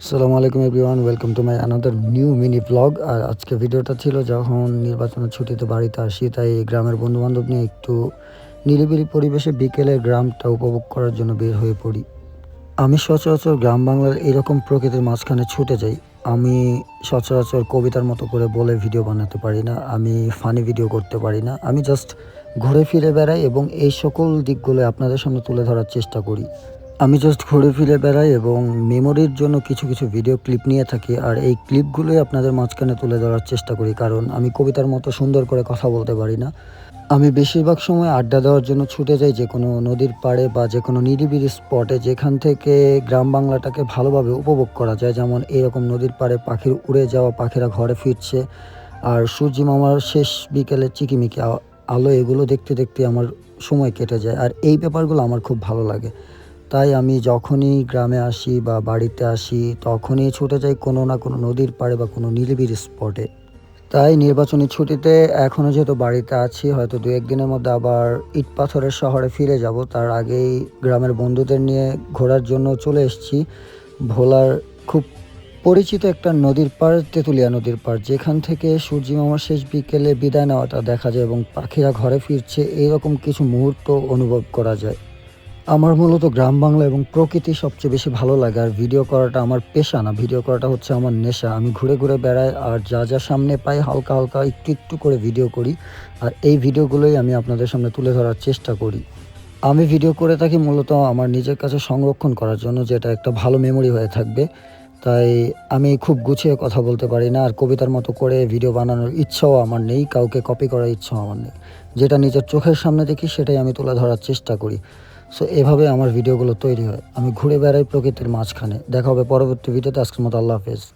আসসালামু আলাইকুম everyone, welcome to my another new mini vlog. আর আজকে ভিডিওটা ছিল যখন নির্বাচনের ছুটিতে বাড়িতে আসি, তাই গ্রামের বন্ধুবান্ধব নিয়ে একটু নিরিবিলি পরিবেশে বিকেলের গ্রামটা উপভোগ করার জন্য বের হয়ে পড়ি। আমি সচরাচর গ্রাম বাংলার এরকম প্রকৃতির মাঝখানে ছুটে যাই। আমি সচরাচর কবিতার মতো করে বলে ভিডিও বানাতে পারি না, আমি ফানি ভিডিও করতে পারি না। আমি জাস্ট ঘুরে ফিরে বেড়াই এবং এই সকল দিকগুলো আপনাদের সামনে তুলে ধরার চেষ্টা করি। আমি জাস্ট ঘুরে ফিরে বেড়াই এবং মেমোরির জন্য কিছু, কিছু ভিডিও ক্লিপ নিয়ে থাকি। আর এই ক্লিপগুলোই আপনাদের মাঝখানে তুলে ধরার চেষ্টা করি। কারণ আমি কবিতার মতো সুন্দর করে কথা বলতে পারি না। আমি বেশিরভাগ সময় আড্ডা দেওয়ার জন্য ছুটে যাই যেকোনো নদীর পাড়ে বা যেকোনো নিরিবিলি স্পটে, যেখান থেকে গ্রাম বাংলাটাকে ভালোভাবে উপভোগ করা যায়। যেমন এরকম নদীর পাড়ে পাখির উড়ে যাওয়া, পাখিরা ঘরে ফিরছে আর সূর্যি মামার শেষ বিকেলের চিকিমিকি আলো, এগুলো দেখতে, দেখতে আমার সময় কেটে যায়। আর এই ব্যাপারগুলো আমার খুব ভালো লাগে। তাই আমি যখনই গ্রামে আসি বা বাড়িতে আসি, তখনই ছুটে যাই কোনো না কোনো নদীর পাড়ে বা কোনো নিরিবিলি স্পটে। তাই নির্বাচনী ছুটিতে এখনও যেহেতু বাড়িতে আছি, হয়তো ২-১ দিনের মধ্যে আবার ইট-পাথরের শহরে ফিরে যাব। তার আগেই গ্রামের বন্ধুদের নিয়ে ঘোরার জন্য চলে এসেছি ভোলার খুব পরিচিত একটা নদীর পাড়, তেঁতুলিয়া নদীর পাড়, যেখান থেকে সূর্যি মামার শেষ বিকেলে বিদায় নেওয়াটা দেখা যায় এবং পাখিরা ঘরে ফিরছে, এইরকম কিছু মুহূর্ত অনুভব করা যায়। আমার মূলত গ্রাম বাংলা এবং প্রকৃতি সবচেয়ে বেশি ভালো লাগে। আর ভিডিও করাটা আমার পেশা না, ভিডিও করাটা হচ্ছে আমার নেশা। আমি ঘুরে, ঘুরে বেড়াই আর যা, যা সামনে পাই হালকা, হালকা একটু, একটু করে ভিডিও করি। আর এই ভিডিওগুলোই আমি আপনাদের সামনে তুলে ধরার চেষ্টা করি। আমি ভিডিও করে থাকি মূলত আমার নিজের কাছে সংরক্ষণ করার জন্য, যেটা একটা ভালো মেমোরি হয়ে থাকবে। তাই আমি খুব গুছিয়ে কথা বলতে পারি না। আর কবিতার মতো করে ভিডিও বানানোর ইচ্ছাও আমার নেই, কাউকে কপি করার ইচ্ছাও আমার নেই। যেটা নিজের চোখের সামনে দেখি সেটাই আমি তুলে ধরার চেষ্টা করি। সো এভাবে আমার ভিডিওগুলো তৈরি হয়। আমি ঘুরে বেড়াই প্রকৃতির মাঝখানে। দেখা হবে পরবর্তী ভিডিওতে। আজকের মতো আল্লাহ হাফেজ।